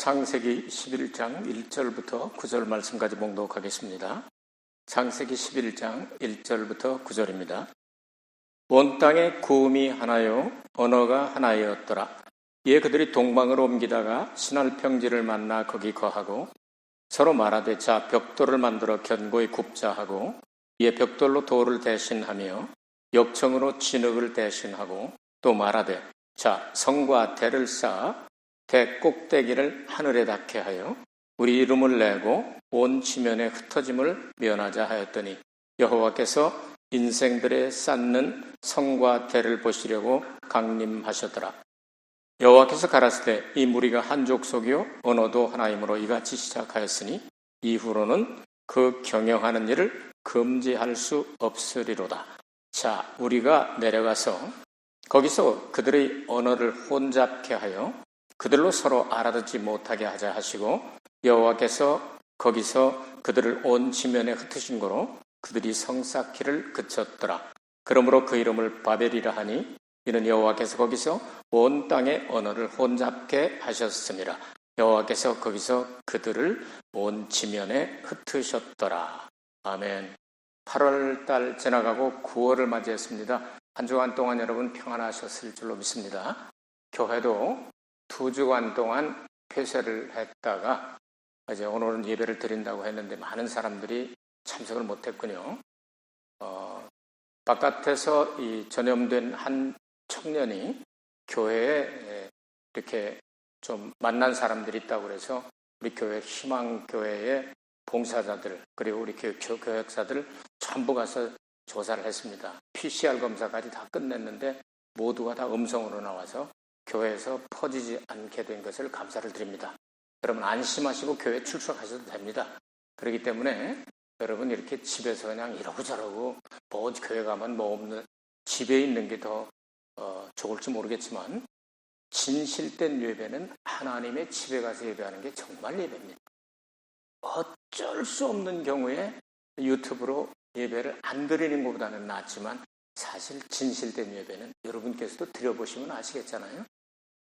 창세기 11장 1절부터 9절 말씀까지 봉독하겠습니다. 창세기 11장 1절부터 9절입니다. 온 땅에 구음이 하나요 언어가 하나였더라. 이에 그들이 동방으로 옮기다가 신할 평지를 만나 거기 거하고 서로 말하되 자 벽돌을 만들어 견고히 굽자 하고 이에 벽돌로 돌을 대신하며 역청으로 진흙을 대신하고 또 말하되 자 성과 대를 쌓아 대 꼭대기를 하늘에 닿게 하여 우리 이름을 내고 온 지면에 흩어짐을 면하자 하였더니 여호와께서 인생들에 쌓는 성과 대를 보시려고 강림하셨더라. 여호와께서 가라사대 이 무리가 한 족속이요 언어도 하나이므로 이같이 시작하였으니 이후로는 그 경영하는 일을 금지할 수 없으리로다. 자 우리가 내려가서 거기서 그들의 언어를 혼잡케 하여 그들로 서로 알아듣지 못하게 하자 하시고 여호와께서 거기서 그들을 온 지면에 흩으신 거로 그들이 성 쌓기를 그쳤더라. 그러므로 그 이름을 바벨이라 하니 이는 여호와께서 거기서 온 땅의 언어를 혼잡게 하셨습니다. 여호와께서 거기서 그들을 온 지면에 흩으셨더라. 아멘. 8월달 지나가고 9월을 맞이했습니다. 한 주간 동안 여러분 평안하셨을 줄로 믿습니다. 교회도 2주간 동안 폐쇄를 했다가 이제 오늘은 예배를 드린다고 했는데 많은 사람들이 참석을 못했군요. 바깥에서 이 전염된 한 청년이 교회에 이렇게 좀 만난 사람들이 있다고 그래서 우리 교회 희망교회의 봉사자들 그리고 우리 교역사들 전부 가서 조사를 했습니다. PCR 검사까지 다 끝냈는데 모두가 다 음성으로 나와서 교회에서 퍼지지 않게 된 것을 감사를 드립니다. 여러분 안심하시고 교회에 출석하셔도 됩니다. 그렇기 때문에 여러분 이렇게 집에서 그냥 이러고 저러고 뭐 교회 가면 뭐 없는 집에 있는 게 더 좋을지 모르겠지만 진실된 예배는 하나님의 집에 가서 예배하는 게 정말 예배입니다. 어쩔 수 없는 경우에 유튜브로 예배를 안 드리는 것보다는 낫지만 사실 진실된 예배는 여러분께서도 드려보시면 아시겠잖아요.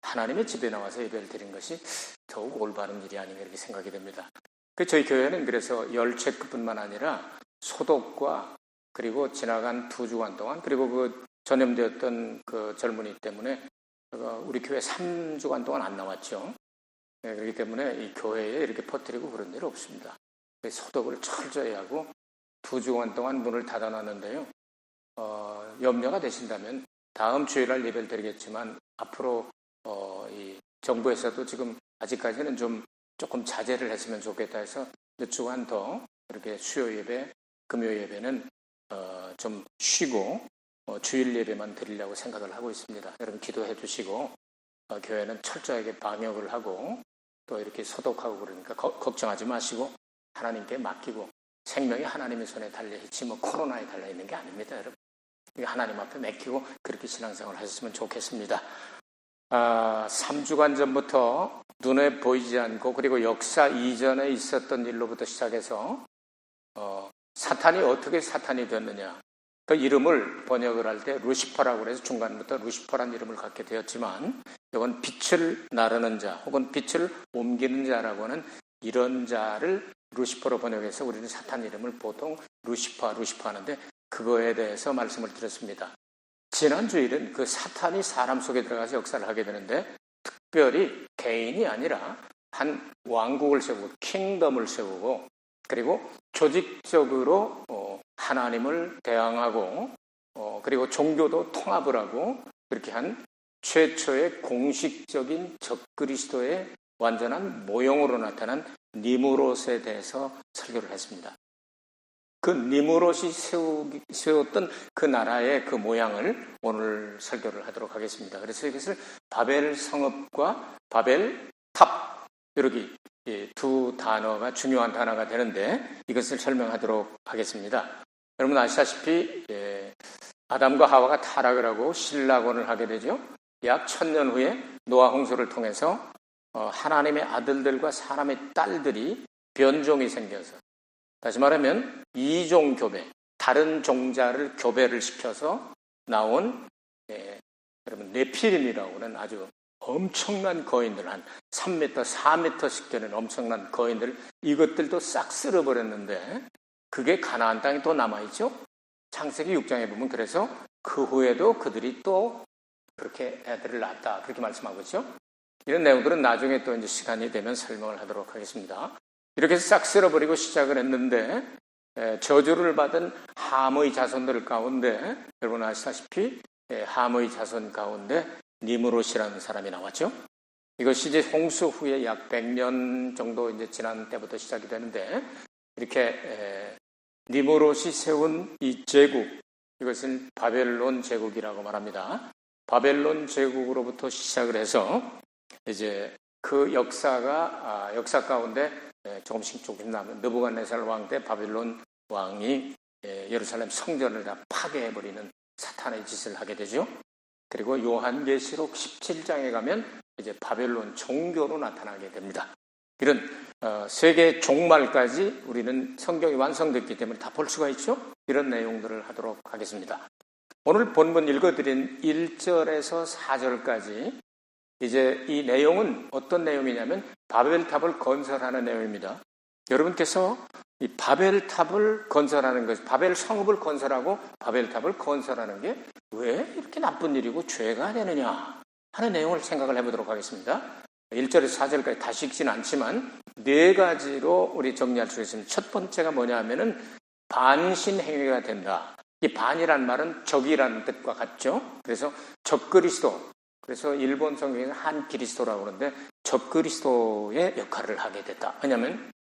하나님의 집에 나와서 예배를 드린 것이 더욱 올바른 일이 아닌가 이렇게 생각이 됩니다. 저희 교회는 그래서 열 체크뿐만 아니라 소독과 그리고 지나간 2주간 동안 그리고 그 전염되었던 그 젊은이 때문에 우리 교회 3주간 동안 안 나왔죠. 그렇기 때문에 이 교회에 이렇게 퍼뜨리고 그런 일 없습니다. 소독을 철저히 하고 2주간 동안 문을 닫아놨는데요. 염려가 되신다면 다음 주일날 예배를 드리겠지만 앞으로 이 정부에서도 지금 아직까지는 조금 자제를 했으면 좋겠다 해서 몇 주간 더 이렇게 수요 예배, 금요 예배는 좀 쉬고 주일 예배만 드리려고 생각을 하고 있습니다. 여러분 기도해 주시고 교회는 철저하게 방역을 하고 또 이렇게 소독하고 그러니까 걱정하지 마시고 하나님께 맡기고 생명이 하나님의 손에 달려있지 뭐 코로나에 달려있는 게 아닙니다. 여러분 하나님 앞에 맡기고 그렇게 신앙생활을 하셨으면 좋겠습니다. 3주간 전부터 눈에 보이지 않고 그리고 역사 이전에 있었던 일로부터 시작해서 사탄이 어떻게 사탄이 됐느냐 그 이름을 번역을 할 때 루시퍼라고 해서 중간부터 루시퍼라는 이름을 갖게 되었지만 이건 빛을 나르는 자 혹은 빛을 옮기는 자라고 하는 이런 자를 루시퍼로 번역해서 우리는 사탄 이름을 보통 루시퍼 하는데 그거에 대해서 말씀을 드렸습니다. 지난 주일은 그 사탄이 사람 속에 들어가서 역사를 하게 되는데 특별히 개인이 아니라 한 왕국을 세우고 킹덤을 세우고 그리고 조직적으로 하나님을 대항하고 그리고 종교도 통합을 하고 그렇게 한 최초의 공식적인 적그리스도의 완전한 모형으로 나타난 니무롯에 대해서 설교를 했습니다. 그 니무롯이 세웠던 그 나라의 그 모양을 오늘 설교를 하도록 하겠습니다. 그래서 이것을 바벨 성읍과 바벨 탑 이렇게 두 단어가 중요한 단어가 되는데 이것을 설명하도록 하겠습니다. 여러분 아시다시피 아담과 하와가 타락을 하고 신락원을 하게 되죠. 약 1000년 후에 노아 홍수를 통해서 하나님의 아들들과 사람의 딸들이 변종이 생겨서 다시 말하면 이종 교배, 다른 종자를 교배를 시켜서 나온 여러분 네피림이라고 하는 아주 엄청난 거인들 한 3m, 4m씩 되는 엄청난 거인들, 이것들도 싹 쓸어버렸는데 그게 가나안 땅에 또 남아있죠. 창세기 6장에 보면 그래서 그 후에도 그들이 또 그렇게 애들을 낳았다, 그렇게 말씀하고 있죠. 이런 내용들은 나중에 또 이제 시간이 되면 설명을 하도록 하겠습니다. 이렇게 해서 싹 쓸어버리고 시작을 했는데 저주를 받은 함의 자손들 가운데 여러분 아시다시피 함의 자손 가운데 니므롯이라는 사람이 나왔죠. 이것이 이제 홍수 후에 약 100년 정도 이제 지난 때부터 시작이 되는데 이렇게 니므롯이 세운 이 제국, 이것은 바벨론 제국이라고 말합니다. 바벨론 제국으로부터 시작을 해서 이제 그 역사 가운데 조금씩 나면 느부갓네살 왕 때 바벨론 왕이 예루살렘 성전을 다 파괴해버리는 사탄의 짓을 하게 되죠. 그리고 요한계시록 17장에 가면 이제 바벨론 종교로 나타나게 됩니다. 이런 세계 종말까지 우리는 성경이 완성됐기 때문에 다 볼 수가 있죠. 이런 내용들을 하도록 하겠습니다. 오늘 본문 읽어드린 1절에서 4절까지 이제 이 내용은 어떤 내용이냐면 바벨탑을 건설하는 내용입니다. 여러분께서 이 바벨탑을 건설하는 것, 바벨 성읍을 건설하고 바벨탑을 건설하는 게 왜 이렇게 나쁜 일이고 죄가 되느냐 하는 내용을 생각을 해보도록 하겠습니다. 1절에서 4절까지 다시 읽지는 않지만 4가지로 우리 정리할 수 있습니다. 첫 번째가 뭐냐 하면은 반신행위가 된다. 이 반이란 말은 적이라는 뜻과 같죠. 그래서 적그리스도, 그래서 일본 성경에는 한 그리스도라고 그러는데 적그리스도의 역할을 하게 됐다. 왜냐하면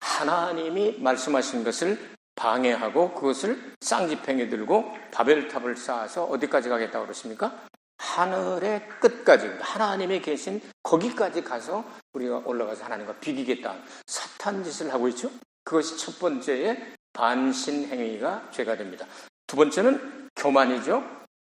하나님이 말씀하신 것을 방해하고 그것을 쌍지팽이 들고 바벨탑을 쌓아서 어디까지 가겠다고 그러십니까? 하늘의 끝까지, 하나님이 계신 거기까지 가서 우리가 올라가서 하나님과 비기겠다. 사탄 짓을 하고 있죠. 그것이 첫 번째의 반신행위가 죄가 됩니다. 두 번째는 교만이죠.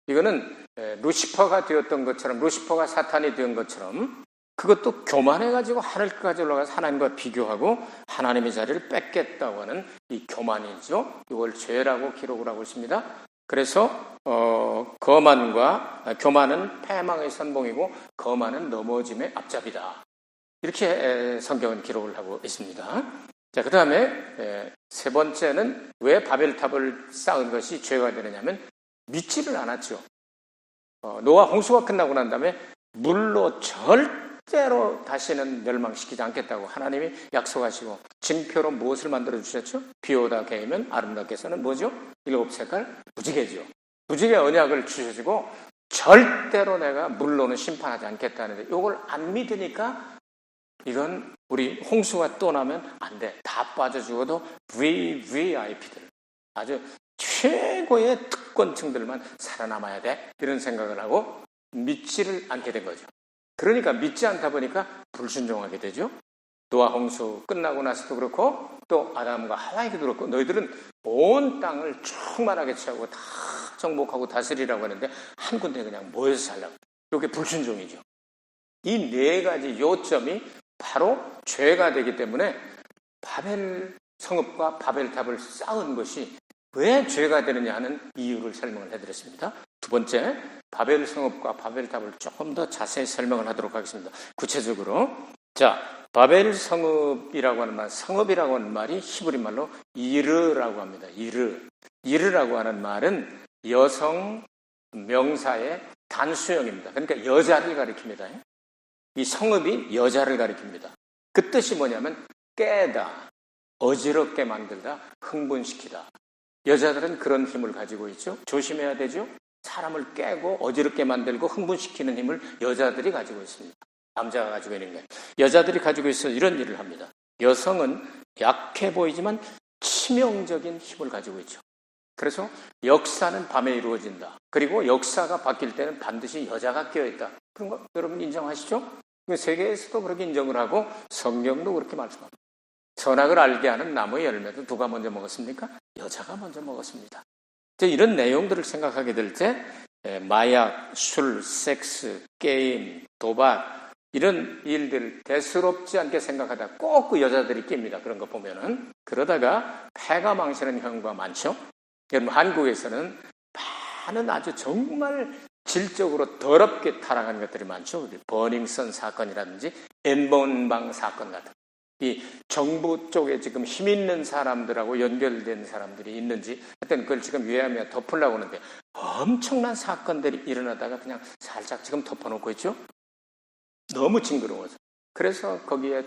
이거는 루시퍼가 되었던 것처럼, 루시퍼가 사탄이 된 것처럼 그것도 교만해가지고 하늘까지 올라가서 하나님과 비교하고 하나님의 자리를 뺏겠다고 하는 이 교만이죠. 이걸 죄라고 기록을 하고 있습니다. 그래서 교만은 패망의 선봉이고 거만은 넘어짐의 앞잡이다. 이렇게 성경은 기록을 하고 있습니다. 자, 그 다음에 세 번째는 왜 바벨탑을 쌓은 것이 죄가 되느냐면 믿지를 않았죠. 노아 홍수가 끝나고 난 다음에 물로 절대로 다시는 멸망시키지 않겠다고 하나님이 약속하시고 징표로 무엇을 만들어 주셨죠? 비 오다 개이면 아름답게서는 뭐죠? 7색깔 무지개죠. 무지개 언약을 주셔지고 절대로 내가 물로는 심판하지 않겠다는데 이걸 안 믿으니까 이건 우리 홍수가 또 나면 안 돼. 다 빠져 죽어도 VVIP들, 아주 최고의 특권층들만 살아남아야 돼. 이런 생각을 하고 믿지를 않게 된 거죠. 그러니까 믿지 않다 보니까 불순종하게 되죠. 노아 홍수 끝나고 나서도 그렇고 또 아담과 하와에게도 그렇고 너희들은 온 땅을 충만하게 채우고 다 정복하고 다스리라고 하는데 한 군데 그냥 모여서 살라고. 이게 불순종이죠. 이 4가지 요점이 바로 죄가 되기 때문에 바벨 성읍과 바벨탑을 쌓은 것이 왜 죄가 되느냐 하는 이유를 설명을 해드렸습니다. 두 번째, 바벨 성읍과 바벨탑을 조금 더 자세히 설명을 하도록 하겠습니다. 구체적으로, 자, 바벨 성읍이라고 하는 말, 성읍이라고 하는 말이 히브리 말로 이르라고 합니다. 이르라고 하는 말은 여성 명사의 단수형입니다. 그러니까 여자를 가리킵니다. 이 성읍이 여자를 가리킵니다. 그 뜻이 뭐냐면 깨다, 어지럽게 만들다, 흥분시키다. 여자들은 그런 힘을 가지고 있죠. 조심해야 되죠. 사람을 깨고 어지럽게 만들고 흥분시키는 힘을 여자들이 가지고 있습니다. 남자가 가지고 있는 게 여자들이 가지고 있어 이런 일을 합니다. 여성은 약해 보이지만 치명적인 힘을 가지고 있죠. 그래서 역사는 밤에 이루어진다. 그리고 역사가 바뀔 때는 반드시 여자가 끼어있다. 그런 거 여러분 인정하시죠? 세계에서도 그렇게 인정을 하고 성경도 그렇게 말씀합니다. 선악을 알게 하는 나무의 열매도 누가 먼저 먹었습니까? 여자가 먼저 먹었습니다. 이런 내용들을 생각하게 될 때 마약, 술, 섹스, 게임, 도박 이런 일들 대수롭지 않게 생각하다 꼭 그 여자들이 낍니다. 그런 거 보면은. 그러다가 패가 망치는 경우가 많죠. 여러분 한국에서는 많은 아주 정말 질적으로 더럽게 타락한 것들이 많죠. 우리 버닝썬 사건이라든지 엠번방 사건 같은 이 정부 쪽에 지금 힘 있는 사람들하고 연결된 사람들이 있는지 하여튼 그걸 지금 유야무야 덮으려고 하는데 엄청난 사건들이 일어나다가 그냥 살짝 지금 덮어놓고 있죠. 너무 징그러워서. 그래서 거기에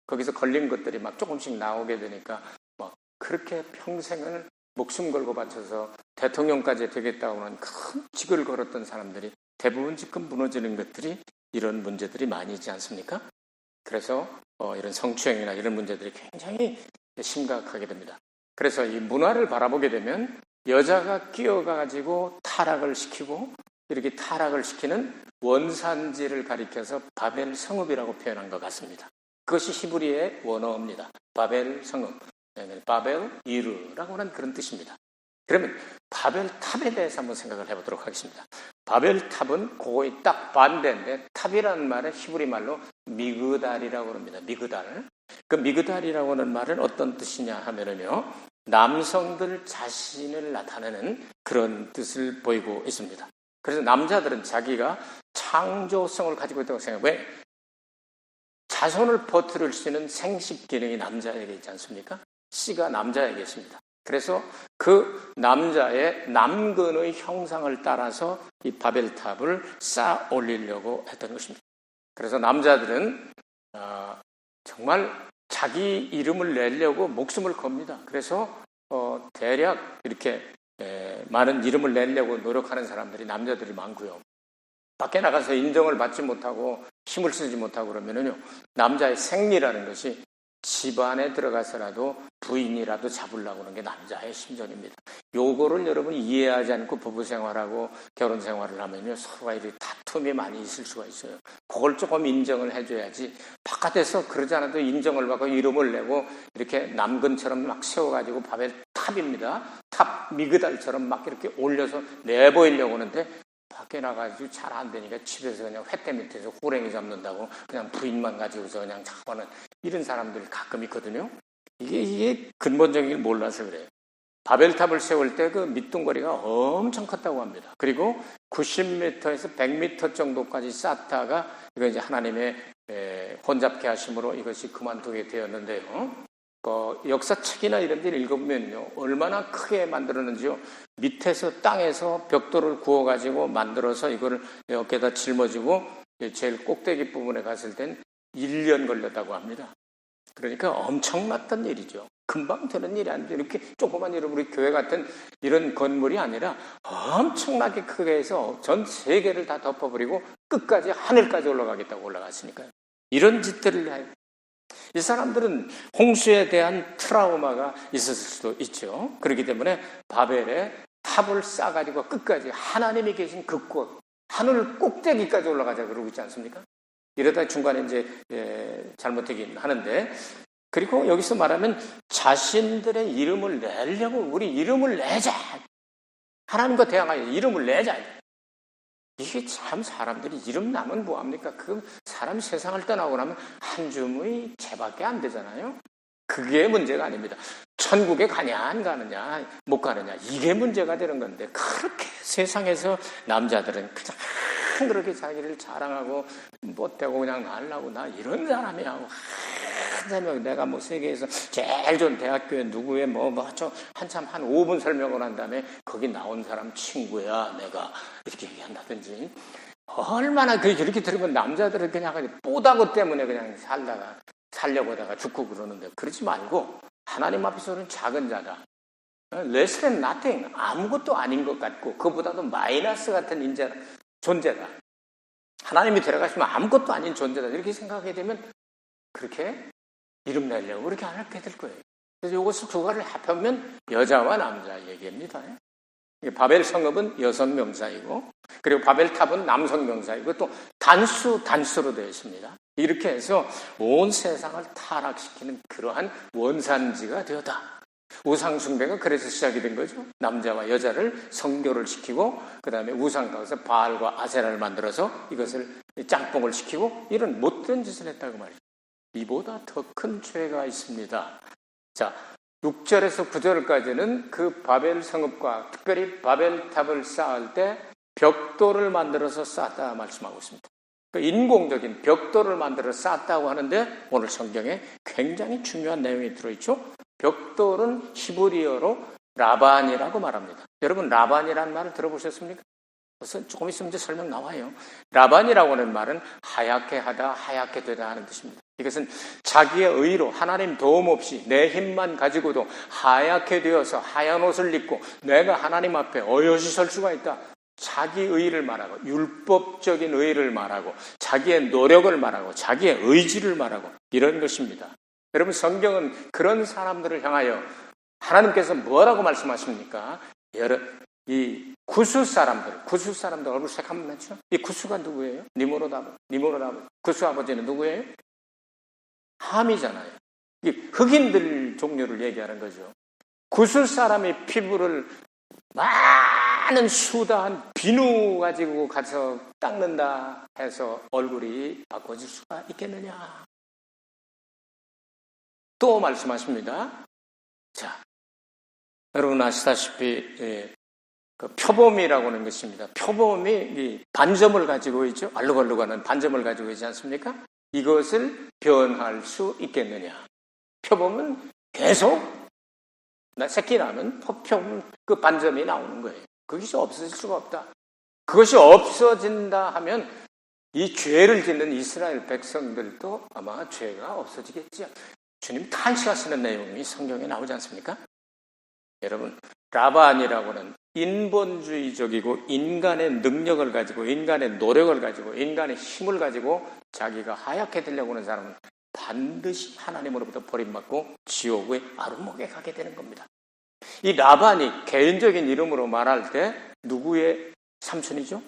거기서 걸린 것들이 막 조금씩 나오게 되니까 막 그렇게 평생을 목숨 걸고 바쳐서 대통령까지 되겠다고 하는 큰 직을 걸었던 사람들이 대부분 지금 무너지는 것들이 이런 문제들이 많이 있지 않습니까? 그래서 이런 성추행이나 이런 문제들이 굉장히 심각하게 됩니다. 그래서 이 문화를 바라보게 되면 여자가 끼어가지고 타락을 시키고 이렇게 타락을 시키는 원산지를 가리켜서 바벨 성읍이라고 표현한 것 같습니다. 그것이 히브리의 원어입니다. 바벨 성읍, 바벨 이르라고 하는 그런 뜻입니다. 그러면 바벨 탑에 대해서 한번 생각을 해보도록 하겠습니다. 바벨 탑은 그거의 딱 반대인데 탑이라는 말은 히브리 말로 미그달이라고 합니다. 미그달. 그 미그달이라고 하는 말은 어떤 뜻이냐 하면은요, 남성들 자신을 나타내는 그런 뜻을 보이고 있습니다. 그래서 남자들은 자기가 창조성을 가지고 있다고 생각해요. 왜? 자손을 퍼뜨릴 수 있는 생식 기능이 남자에게 있지 않습니까? 씨가 남자에게 있습니다. 그래서 그 남자의 남근의 형상을 따라서 이 바벨탑을 쌓아 올리려고 했던 것입니다. 그래서 남자들은 정말 자기 이름을 내려고 목숨을 겁니다. 그래서 대략 이렇게 많은 이름을 내려고 노력하는 사람들이 남자들이 많고요. 밖에 나가서 인정을 받지 못하고 힘을 쓰지 못하고 그러면은요, 남자의 생리라는 것이 집안에 들어가서라도 부인이라도 잡으려고 하는 게 남자의 심정입니다. 요거를 여러분 이해하지 않고 부부 생활하고 결혼 생활을 하면요, 서로가 이렇게 다툼이 많이 있을 수가 있어요. 그걸 조금 인정을 해줘야지, 바깥에서 그러지 않아도 인정을 받고 이름을 내고 이렇게 남근처럼 막 세워가지고 바벨 탑입니다. 탑 미그달처럼 막 이렇게 올려서 내보이려고 하는데 밖에 나가지고 잘 안 되니까 집에서 그냥 횃대 밑에서 호랭이 잡는다고 그냥 부인만 가지고서 그냥 잡아는 이런 사람들 가끔 있거든요. 이게 근본적인 걸 몰라서 그래요. 바벨탑을 세울 때 그 밑둥거리가 엄청 컸다고 합니다. 그리고 90m에서 100m 정도까지 쌓다가 이거 이제 하나님의 혼잡케 하심으로 이것이 그만두게 되었는데요. 역사책이나 이런 데를 읽어보면요, 얼마나 크게 만들었는지요. 밑에서 땅에서 벽돌을 구워가지고 만들어서 이거를 어깨에다 짊어지고 제일 꼭대기 부분에 갔을 땐 1년 걸렸다고 합니다. 그러니까 엄청났던 일이죠. 금방 되는 일이 아닌데 이렇게 조그만 우리 교회 같은 이런 건물이 아니라 엄청나게 크게 해서 전 세계를 다 덮어버리고 끝까지 하늘까지 올라가겠다고 올라갔으니까요. 이런 짓들을 해요. 이 사람들은 홍수에 대한 트라우마가 있었을 수도 있죠. 그렇기 때문에 바벨에 탑을 쌓아가지고 끝까지 하나님이 계신 그 곳, 하늘 꼭대기까지 올라가자 그러고 있지 않습니까? 이러다 중간에 이제 잘못되긴 하는데, 그리고 여기서 말하면 자신들의 이름을 내려고 우리 이름을 내자. 하나님과 대항하여 이름을 내자. 이게 참 사람들이 이름 나면 뭐합니까? 그 사람 세상을 떠나고 나면 한 줌의 죄밖에 안 되잖아요. 그게 문제가 아닙니다. 천국에 가냐 안 가느냐 못 가느냐 이게 문제가 되는 건데, 그렇게 세상에서 남자들은 그냥 그렇게 자기를 자랑하고 못되고 그냥 날라고 나 이런 사람이야. 내가 뭐 세계에서 제일 좋은 대학교에 누구의 한참 한 5분 설명을 한 다음에 거기 나온 사람 친구야 내가 이렇게 얘기한다든지, 얼마나 그렇게 들으면 남자들은 그냥 뽀다고 때문에 그냥 살려고 하다가 죽고 그러는데, 그러지 말고 하나님 앞에서는 작은 자다. less than nothing, 아무것도 아닌 것 같고 그보다도 마이너스 같은 존재다. 하나님이 들어가시면 아무것도 아닌 존재다. 이렇게 생각하게 되면 그렇게 이름 내려고 그렇게 안 하게 될 거예요. 그래서 이것을 두 가지를 합하면 여자와 남자 얘기입니다. 바벨 성읍은 여성 명사이고, 그리고 바벨탑은 남성 명사이고, 또 단수로 되어 있습니다. 이렇게 해서 온 세상을 타락시키는 그러한 원산지가 되었다. 우상숭배가 그래서 시작이 된 거죠. 남자와 여자를 성교를 시키고 그 다음에 우상 가서 바알과 아세라를 만들어서 이것을 짬뽕을 시키고 이런 못된 짓을 했다고 말이죠. 이보다 더 큰 죄가 있습니다. 자, 6절에서 9절까지는 그 바벨 성읍과 특별히 바벨탑을 쌓을 때 벽돌을 만들어서 쌓았다 말씀하고 있습니다. 인공적인 벽돌을 만들어 쌓았다고 하는데 오늘 성경에 굉장히 중요한 내용이 들어있죠. 벽돌은 히브리어로 라반이라고 말합니다. 여러분 라반이라는 말을 들어보셨습니까? 그래서 조금 있으면 이제 설명 나와요. 라반이라고 하는 말은 하얗게 하다, 하얗게 되다 하는 뜻입니다. 이것은 자기의 의로 하나님 도움 없이 내 힘만 가지고도 하얗게 되어서 하얀 옷을 입고 내가 하나님 앞에 어여시 설 수가 있다. 자기 의를 말하고 율법적인 의를 말하고 자기의 노력을 말하고 자기의 의지를 말하고 이런 것입니다. 여러분 성경은 그런 사람들을 향하여 하나님께서 뭐라고 말씀하십니까? 이 구스 사람들 얼굴 색한번 맺죠? 이 구스가 누구예요? 니므롯 구스 아버지는 누구예요? 함이잖아요. 이 흑인들 종류를 얘기하는 거죠. 구스 사람의 피부를 많은 수다한 비누 가지고 가서 닦는다 해서 얼굴이 바꿔질 수가 있겠느냐? 또 말씀하십니다. 자, 여러분 아시다시피 그 표범이라고 하는 것입니다. 표범이 이 반점을 가지고 있죠. 알록알록하는 반점을 가지고 있지 않습니까? 이것을 변할 수 있겠느냐? 표범은 계속 새끼 나면 표범 그 반점이 나오는 거예요. 그것이 없어질 수가 없다. 그것이 없어진다 하면 이 죄를 짓는 이스라엘 백성들도 아마 죄가 없어지겠죠. 주님 탄식하시는 내용이 성경에 나오지 않습니까? 여러분 라반이라고는 인본주의적이고 인간의 능력을 가지고 인간의 노력을 가지고 인간의 힘을 가지고 자기가 하얗게 되려고 하는 사람은 반드시 하나님으로부터 버림받고 지옥의 아루목에 가게 되는 겁니다. 이 라반이 개인적인 이름으로 말할 때 누구의 삼촌이죠?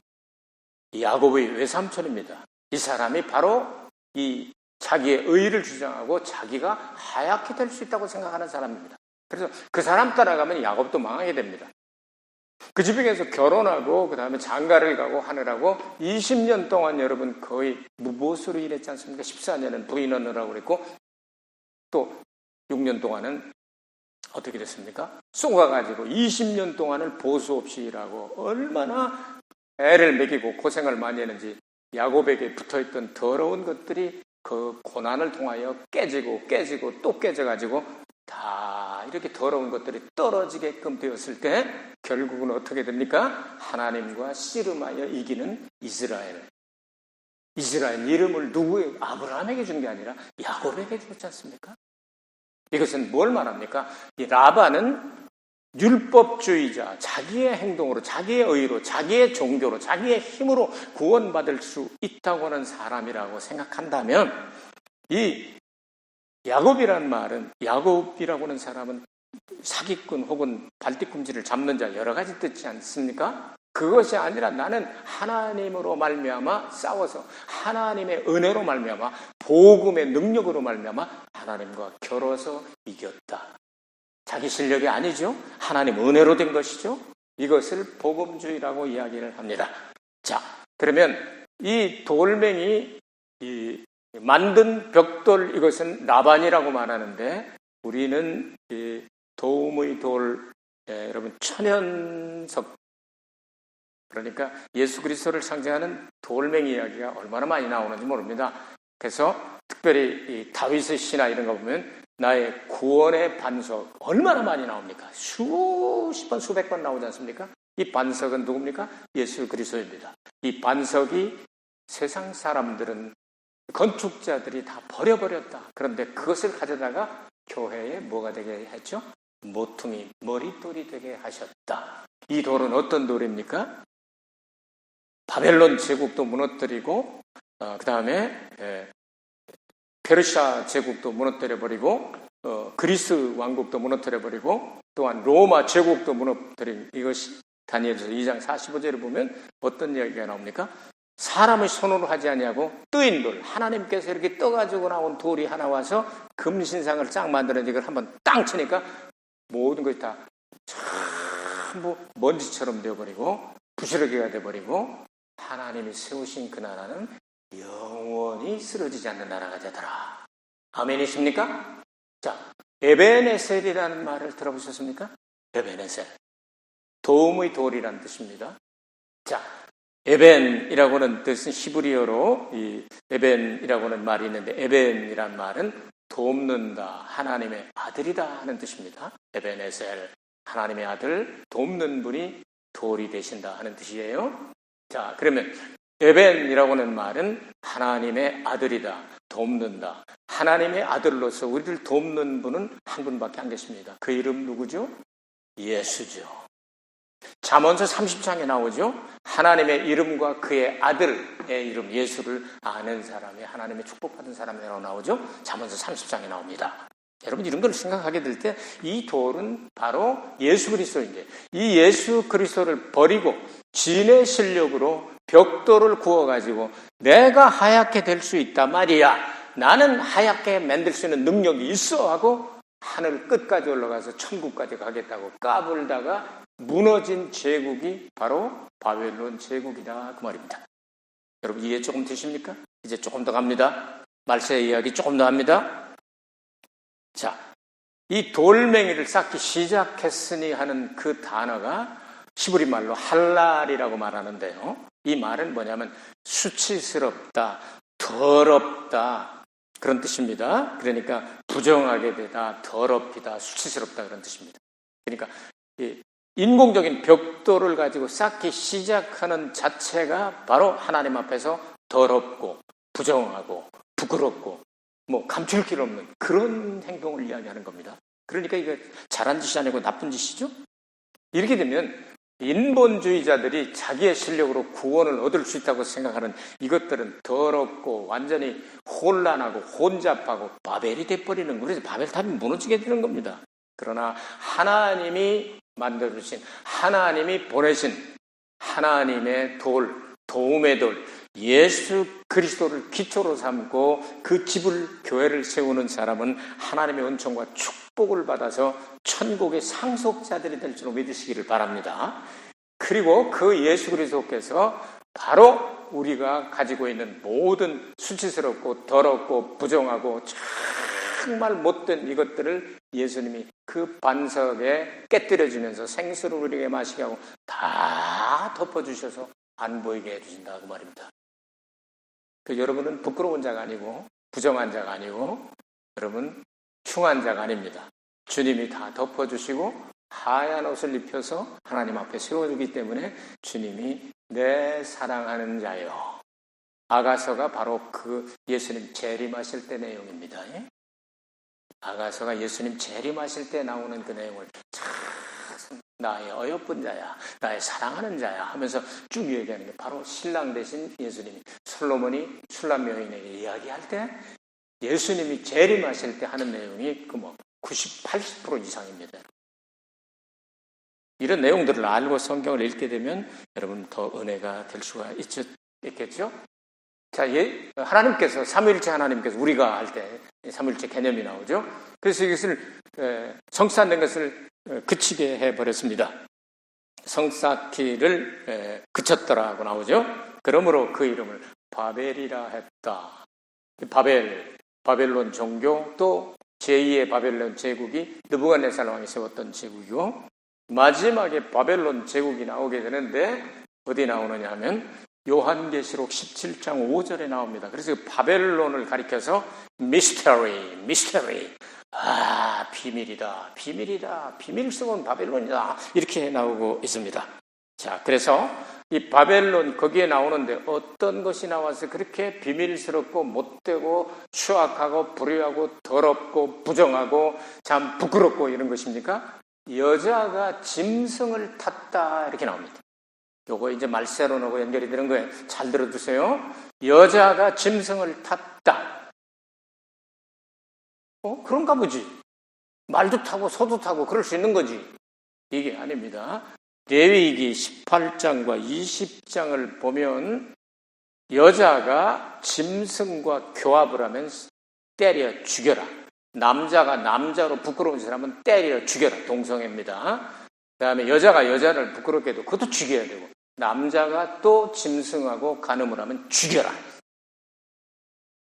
야곱의 외삼촌입니다. 이 사람이 바로 이 자기의 의의를 주장하고 자기가 하얗게 될 수 있다고 생각하는 사람입니다. 그래서 그 사람 따라가면 야곱도 망하게 됩니다. 그 집에 가서 결혼하고 그 다음에 장가를 가고 하느라고 20년 동안 여러분 거의 무보수로 일했지 않습니까? 14년은 부인하느라고 그랬고 또 6년 동안은 어떻게 됐습니까? 쏘가가지고 20년 동안을 보수 없이 일하고 얼마나 애를 먹이고 고생을 많이 했는지 야곱에게 붙어있던 더러운 것들이 그 고난을 통하여 깨지고 또 깨져가지고 다 이렇게 더러운 것들이 떨어지게끔 되었을 때 결국은 어떻게 됩니까? 하나님과 씨름하여 이기는 이스라엘 이름을 누구에게? 아브라함에게 준 게 아니라 야곱에게 줬지 않습니까? 이것은 뭘 말합니까? 이 라반은 율법주의자, 자기의 행동으로, 자기의 의로, 자기의 종교로, 자기의 힘으로 구원받을 수 있다고 하는 사람이라고 생각한다면 이 야곱이라는 말은 야곱이라고 하는 사람은 사기꾼 혹은 발뒤꿈치를 잡는 자 여러 가지 뜻이지 않습니까? 그것이 아니라 나는 하나님으로 말미암아 싸워서 하나님의 은혜로 말미암아 복음의 능력으로 말미암아 하나님과 겨뤄서 이겼다. 자기 실력이 아니죠. 하나님 은혜로 된 것이죠. 이것을 복음주의라고 이야기를 합니다. 자, 그러면 이 돌멩이 이 만든 벽돌 이것은 라반이라고 말하는데 우리는 이 도움의 돌 여러분 천연석 그러니까 예수 그리스도를 상징하는 돌멩이 이야기가 얼마나 많이 나오는지 모릅니다. 그래서 특별히 이 다윗의 시나 이런 거 보면 나의 구원의 반석 얼마나 많이 나옵니까? 수십 번 수백 번 나오지 않습니까? 이 반석은 누굽니까? 예수 그리스도입니다. 이 반석이 세상 사람들은 건축자들이 다 버려버렸다. 그런데 그것을 가져다가 교회에 뭐가 되게 했죠? 모퉁이, 머릿돌이 되게 하셨다. 이 돌은 어떤 돌입니까? 바벨론 제국도 무너뜨리고 그 다음에 페르시아 제국도 무너뜨려버리고 그리스 왕국도 무너뜨려버리고 또한 로마 제국도 무너뜨린 이것이 다니엘서 2장 45절을 보면 어떤 이야기가 나옵니까? 사람의 손으로 하지 아니하고 뜨인 돌 하나님께서 이렇게 떠가지고 나온 돌이 하나 와서 금신상을 쫙 만들어서 이걸 한번 땅 치니까 모든 것이 다 전부 먼지처럼 되어버리고 부스러기가 되어버리고 하나님이 세우신 그 나라는 영원히 쓰러지지 않는 나라가 되더라. 아멘이십니까? 자, 에베네셀이라는 말을 들어보셨습니까? 에베네셀. 도움의 돌이라는 뜻입니다. 자, 에벤이라고 하는 뜻은 히브리어로 이 에벤이라고 하는 말이 있는데 에벤이란 말은 돕는다, 하나님의 아들이다 하는 뜻입니다. 에벤에셀, 하나님의 아들, 돕는 분이 돌이 되신다 하는 뜻이에요. 자, 그러면 에벤이라고 하는 말은 하나님의 아들이다, 돕는다. 하나님의 아들로서 우리를 돕는 분은 한 분밖에 안 계십니다. 그 이름 누구죠? 예수죠. 잠언서 30장에 나오죠. 하나님의 이름과 그의 아들의 이름 예수를 아는 사람이 하나님의 축복받은 사람이라고 나오죠. 잠언서 30장에 나옵니다. 여러분 이런 걸 생각하게 될 때 이 돌은 바로 예수 그리스도인데 이 예수 그리스도를 버리고 진의 실력으로 벽돌을 구워가지고 내가 하얗게 될 수 있단 말이야. 나는 하얗게 만들 수 있는 능력이 있어 하고 하늘 끝까지 올라가서 천국까지 가겠다고 까불다가 무너진 제국이 바로 바벨론 제국이다 그 말입니다. 여러분 이해 조금 되십니까? 이제 조금 더 갑니다. 말세 이야기 조금 더 합니다. 자, 이 돌멩이를 쌓기 시작했으니 하는 그 단어가 히브리 말로 할랄이라고 말하는데요. 이 말은 뭐냐면 수치스럽다, 더럽다 그런 뜻입니다. 그러니까 부정하게 되다, 더럽히다, 수치스럽다 그런 뜻입니다. 그러니까 인공적인 벽돌을 가지고 쌓기 시작하는 자체가 바로 하나님 앞에서 더럽고 부정하고 부끄럽고 뭐 감출 길 없는 그런 행동을 이야기하는 겁니다. 그러니까 이게 잘한 짓이 아니고 나쁜 짓이죠. 이렇게 되면 인본주의자들이 자기의 실력으로 구원을 얻을 수 있다고 생각하는 이것들은 더럽고 완전히 혼란하고 혼잡하고 바벨이 돼버리는 그래서 바벨탑이 무너지게 되는 겁니다. 그러나 하나님이 만들어주신 하나님이 보내신 하나님의 돌, 도움의 돌 예수 그리스도를 기초로 삼고 그 집을 교회를 세우는 사람은 하나님의 은총과 축복을 받아서 천국의 상속자들이 될 줄로 믿으시기를 바랍니다. 그리고 그 예수 그리스도께서 바로 우리가 가지고 있는 모든 수치스럽고 더럽고 부정하고 정말 못된 이것들을 예수님이 그 반석에 깨뜨려주면서 생수를 우리에게 마시게 하고 다 덮어주셔서 안 보이게 해주신다 그 말입니다. 그 여러분은 부끄러운 자가 아니고 부정한 자가 아니고 여러분 흉한 자가 아닙니다. 주님이 다 덮어주시고 하얀 옷을 입혀서 하나님 앞에 세워주기 때문에 주님이 내 사랑하는 자요. 아가서가 바로 그 예수님 재림하실 때 내용입니다. 아가서가 예수님 재림하실 때 나오는 그 내용을 참 나의 어여쁜 자야, 나의 사랑하는 자야 하면서 쭉 얘기하는 게 바로 신랑 대신 예수님이 솔로몬이 술람 여인에게 이야기할 때 예수님이 재림하실 때 하는 내용이 그 90, 80% 이상입니다. 이런 내용들을 알고 성경을 읽게 되면 여러분 더 은혜가 될 수가 있겠죠? 자, 하나님께서 삼위일체 하나님께서 우리가 할 때 삼위일체 개념이 나오죠. 그래서 이것을 성취된 것을 그치게 해버렸습니다. 성쌓기를 그쳤더라고 나오죠. 그러므로 그 이름을 바벨이라 했다. 바벨론 종교 또 제2의 바벨론 제국이 느부갓네살 왕이 세웠던 제국이고 마지막에 바벨론 제국이 나오게 되는데 어디 나오느냐 하면 요한계시록 17장 5절에 나옵니다. 그래서 바벨론을 가리켜서 미스터리 비밀이다 비밀스러운 바벨론이다 이렇게 나오고 있습니다. 자, 그래서 이 바벨론 거기에 나오는데 어떤 것이 나와서 그렇게 비밀스럽고 못되고 추악하고 불의하고 더럽고 부정하고 참 부끄럽고 이런 것입니까? 여자가 짐승을 탔다 이렇게 나옵니다. 요거 이제 말세론하고 연결이 되는 거예요. 잘 들어두세요. 여자가 짐승을 탔다. 그런가 보지. 말도 타고 소도 타고 그럴 수 있는 거지. 이게 아닙니다. 레위기 18장과 20장을 보면 여자가 짐승과 교합을 하면 때려 죽여라. 남자가 남자로 부끄러운 사람은 때려 죽여라. 동성애입니다. 그 다음에 여자가 여자를 부끄럽게 해도 그것도 죽여야 되고 남자가 또 짐승하고 간음을 하면 죽여라.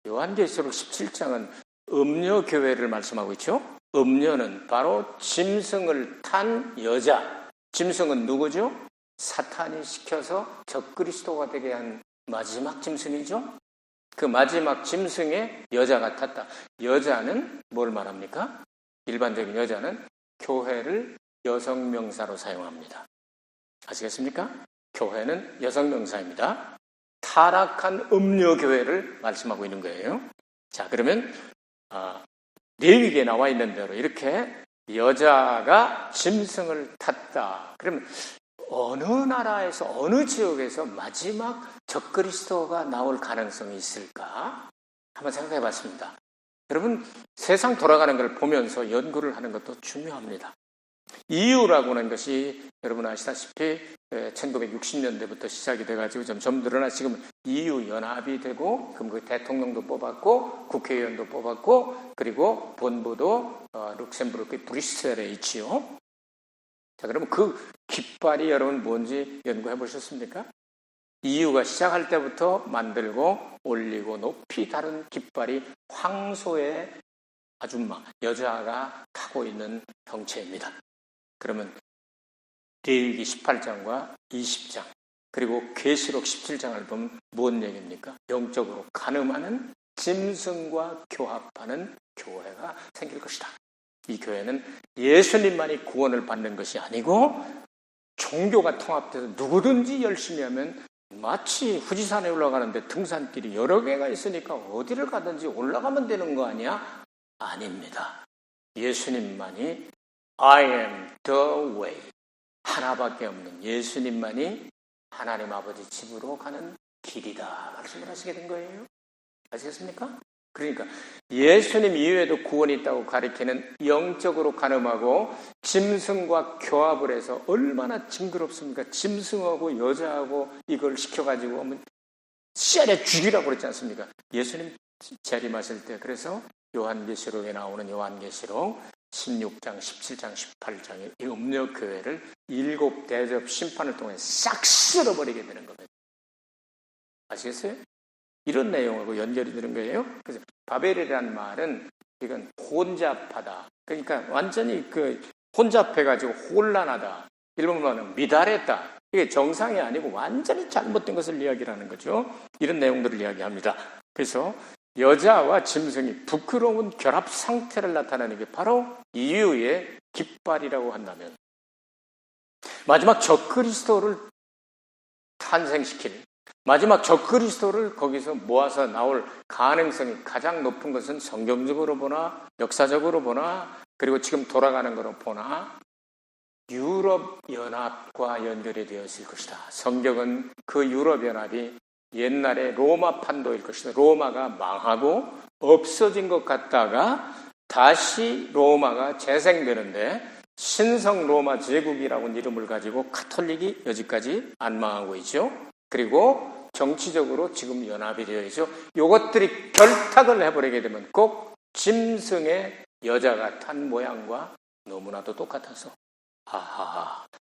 요한계시록 17장은 음녀교회를 말씀하고 있죠. 음녀는 바로 짐승을 탄 여자. 짐승은 누구죠? 사탄이 시켜서 적그리스도가 되게 한 마지막 짐승이죠. 그 마지막 짐승에 여자가 탔다. 여자는 뭘 말합니까? 일반적인 여자는 교회를 여성 명사로 사용합니다. 아시겠습니까? 교회는 여성 명사입니다. 타락한 음녀 교회를 말씀하고 있는 거예요. 자, 그러면 레위기에 나와 있는 대로 이렇게 여자가 짐승을 탔다. 그러면 어느 나라에서 어느 지역에서 마지막 적그리스도가 나올 가능성이 있을까? 한번 생각해 봤습니다. 여러분, 세상 돌아가는 걸 보면서 연구를 하는 것도 중요합니다. EU라고 하는 것이 여러분 아시다시피 1960년대부터 시작이 돼가지고 점점 늘어나 지금 EU 연합이 되고 그럼 그 대통령도 뽑았고 국회의원도 뽑았고 그리고 본부도 룩셈부르크 브뤼셀에 있지요. 자, 그러면 그 깃발이 여러분 뭔지 연구해 보셨습니까? EU가 시작할 때부터 만들고 올리고 높이 다른 깃발이 황소의 아줌마, 여자가 타고 있는 형체입니다. 그러면 레위기 18장과 20장 그리고 계시록 17장을 보면 뭔 얘기입니까? 영적으로 간음하는 짐승과 교합하는 교회가 생길 것이다. 이 교회는 예수님만이 구원을 받는 것이 아니고 종교가 통합돼서 누구든지 열심히 하면 마치 후지산에 올라가는데 등산길이 여러 개가 있으니까 어디를 가든지 올라가면 되는 거 아니야? 아닙니다. 예수님만이 I am the way. 하나밖에 없는 예수님만이 하나님 아버지 집으로 가는 길이다. 말씀을 하시게 된 거예요. 아시겠습니까? 그러니까 예수님 이외에도 구원이 있다고 가리키는 영적으로 간음하고 짐승과 교합을 해서 얼마나 징그럽습니까? 짐승하고 여자하고 이걸 시켜가지고 씨알에 죽이라고 그랬지 않습니까? 예수님 재림하실 때 그래서 요한계시록에 나오는 요한계시록 16장, 17장, 18장의 이 음녀교회를 7 대접 심판을 통해 싹 쓸어버리게 되는 겁니다. 아시겠어요? 이런 내용하고 연결이 되는 거예요. 그래서 바벨이라는 말은 이건 혼잡하다. 그러니까 완전히 혼잡해가지고 혼란하다. 일본말은 미달했다. 이게 정상이 아니고 완전히 잘못된 것을 이야기하는 거죠. 이런 내용들을 이야기합니다. 그래서 여자와 짐승이 부끄러운 결합 상태를 나타내는 게 바로 이유의 깃발이라고 한다면 마지막 적그리스도를 탄생시킬 마지막 적그리스도를 거기서 모아서 나올 가능성이 가장 높은 것은 성경적으로 보나 역사적으로 보나 그리고 지금 돌아가는 거로 보나 유럽연합과 연결이 되어 있을 것이다. 성경은 그 유럽연합이 옛날에 로마 판도일 것이다. 로마가 망하고 없어진 것 같다가 다시 로마가 재생되는데 신성 로마 제국이라고 이름을 가지고 카톨릭이 여지까지 안 망하고 있죠. 그리고 정치적으로 지금 연합이 되어 있죠. 이것들이 결탁을 해버리게 되면 꼭 짐승의 여자가 탄 모양과 너무나도 똑같아서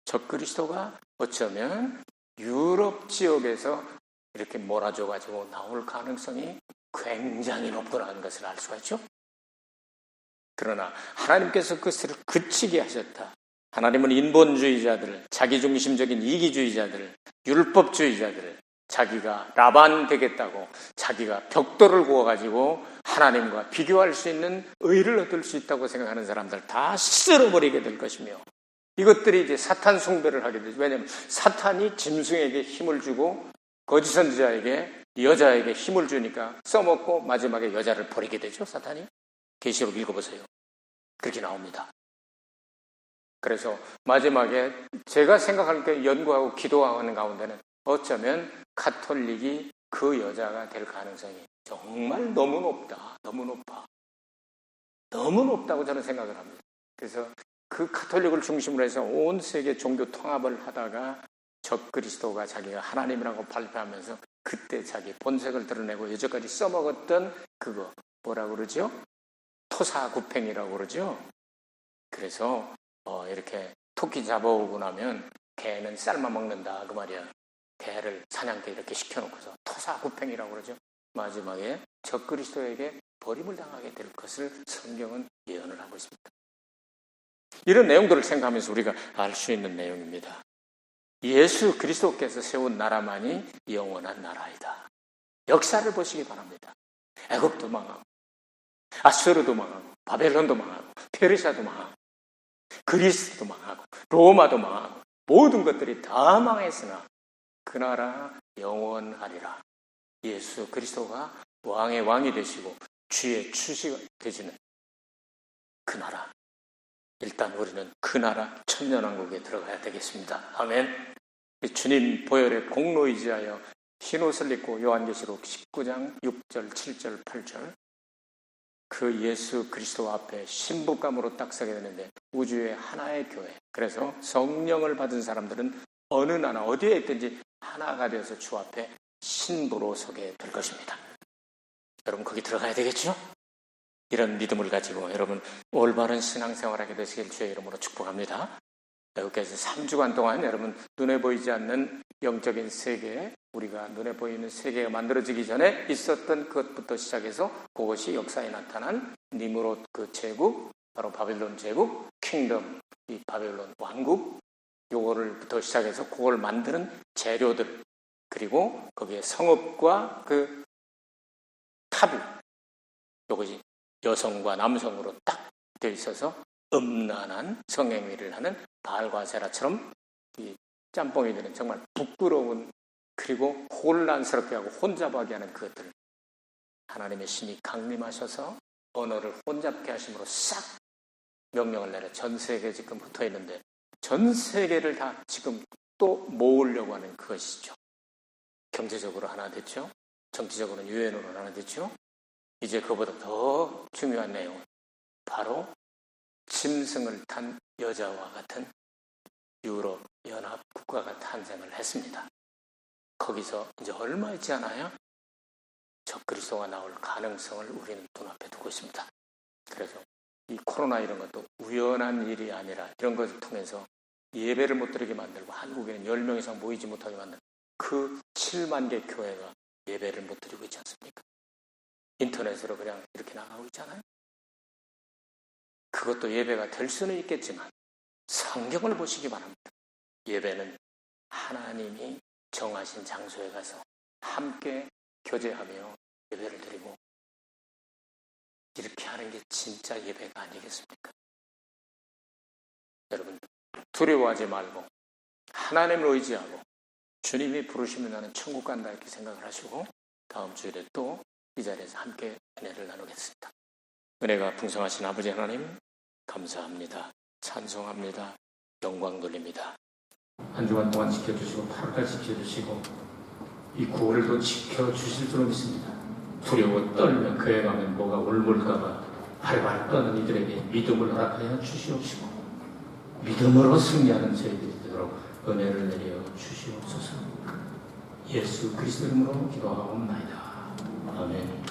적그리스도가 어쩌면 유럽 지역에서 이렇게 몰아줘가지고 나올 가능성이 굉장히 높다는 것을 알 수가 있죠. 그러나 하나님께서 그것을 그치게 하셨다. 하나님은 인본주의자들, 자기중심적인 이기주의자들, 율법주의자들, 자기가 라반 되겠다고 자기가 벽돌을 구워가지고 하나님과 비교할 수 있는 의를 얻을 수 있다고 생각하는 사람들 다 쓸어버리게 될 것이며 이것들이 이제 사탄 숭배를 하게 되죠. 왜냐하면 사탄이 짐승에게 힘을 주고 거짓 선지자에게 여자에게 힘을 주니까 써먹고 마지막에 여자를 버리게 되죠. 사탄이. 계시록 읽어보세요. 그렇게 나옵니다. 그래서 마지막에 제가 생각할 때 연구하고 기도하는 가운데는 어쩌면 카톨릭이 그 여자가 될 가능성이 정말 너무 높다. 너무 높아. 너무 높다고 저는 생각을 합니다. 그래서 그 카톨릭을 중심으로 해서 온 세계 종교 통합을 하다가 적그리스도가 자기가 하나님이라고 발표하면서 그때 자기 본색을 드러내고 여태까지 써먹었던 그거 뭐라고 그러죠? 토사구팽이라고 그러죠. 그래서 이렇게 토끼 잡아오고 나면 개는 삶아 먹는다 그 말이야. 개를 사냥개 이렇게 시켜놓고서 토사구팽이라고 그러죠. 마지막에 적그리스도에게 버림을 당하게 될 것을 성경은 예언을 하고 있습니다. 이런 내용들을 생각하면서 우리가 알 수 있는 내용입니다. 예수 그리스도께서 세운 나라만이 영원한 나라이다. 역사를 보시기 바랍니다. 애굽도 망하고, 아수르도 망하고, 바벨론도 망하고, 페르시아도 망하고, 그리스도 망하고, 로마도 망하고, 모든 것들이 다 망했으나 그 나라 영원하리라. 예수 그리스도가 왕의 왕이 되시고 주의 주시가 되시는 그 나라. 일단 우리는 그 나라 천년왕국에 들어가야 되겠습니다. 아멘. 주님 보혈의 공로이지하여 흰옷을 입고 요한계시록 19장 6절, 7절, 8절 그 예수 그리스도 앞에 신부감으로 딱 서게 되는데 우주의 하나의 교회. 그래서 성령을 받은 사람들은 어느 나라 어디에 있든지 하나가 되어서 주 앞에 신부로 서게 될 것입니다. 여러분 거기 들어가야 되겠죠? 이런 믿음을 가지고 여러분 올바른 신앙생활하게 되시길 주의 이름으로 축복합니다. 여기까지 3주간 동안 여러분 눈에 보이지 않는 영적인 세계, 우리가 눈에 보이는 세계가 만들어지기 전에 있었던 그것부터 시작해서 그것이 역사에 나타난 니므롯 그 제국, 바로 바벨론 제국, 킹덤, 이 바벨론 왕국, 요거를부터 시작해서 그걸 만드는 재료들, 그리고 거기에 성읍과 그 탑을, 요것이 여성과 남성으로 딱 되어 있어서 음란한 성행위를 하는 바알과 세라처럼 이 짬뽕이들은 정말 부끄러운 그리고 혼란스럽게 하고 혼잡하게 하는 그것들을 하나님의 신이 강림하셔서 언어를 혼잡게 하심으로 싹 명령을 내려 전 세계에 지금 붙어 있는데 전 세계를 다 지금 또 모으려고 하는 그것이죠. 경제적으로 하나 됐죠. 정치적으로는 유엔으로 하나 됐죠. 이제 그보다 더 중요한 내용은 바로 짐승을 탄 여자와 같은 유럽 연합 국가가 탄생을 했습니다. 거기서 이제 얼마 있지 않아요? 적그리스도가 나올 가능성을 우리는 눈앞에 두고 있습니다. 그래서 이 코로나 이런 것도 우연한 일이 아니라 이런 것을 통해서 예배를 못 드리게 만들고 한국에는 10명 이상 모이지 못하게 만든 그 7만 개 교회가 예배를 못 드리고 있지 않습니까? 인터넷으로 그냥 이렇게 나가고 있잖아요. 그것도 예배가 될 수는 있겠지만 성경을 보시기 바랍니다. 예배는 하나님이 정하신 장소에 가서 함께 교제하며 예배를 드리고 이렇게 하는 게 진짜 예배가 아니겠습니까? 여러분 두려워하지 말고 하나님을 의지하고 주님이 부르시면 나는 천국 간다 이렇게 생각을 하시고 다음 주일에 또 이 자리에서 함께 은혜를 나누겠습니다. 은혜가 풍성하신 아버지 하나님 감사합니다. 찬송합니다. 영광 돌립니다. 한 주간 동안 지켜주시고 8일까지 지켜주시고 이 9월도 지켜주실 줄로 믿습니다. 두려워 떨며 그에 가면 뭐가 올물까봐 발발 떠는 이들에게 믿음을 허락하여 주시옵시고 믿음으로 승리하는 저희들이 되도록 은혜를 내려 주시옵소서. 예수 그리스도 이름으로 기도하옵나이다. 아멘.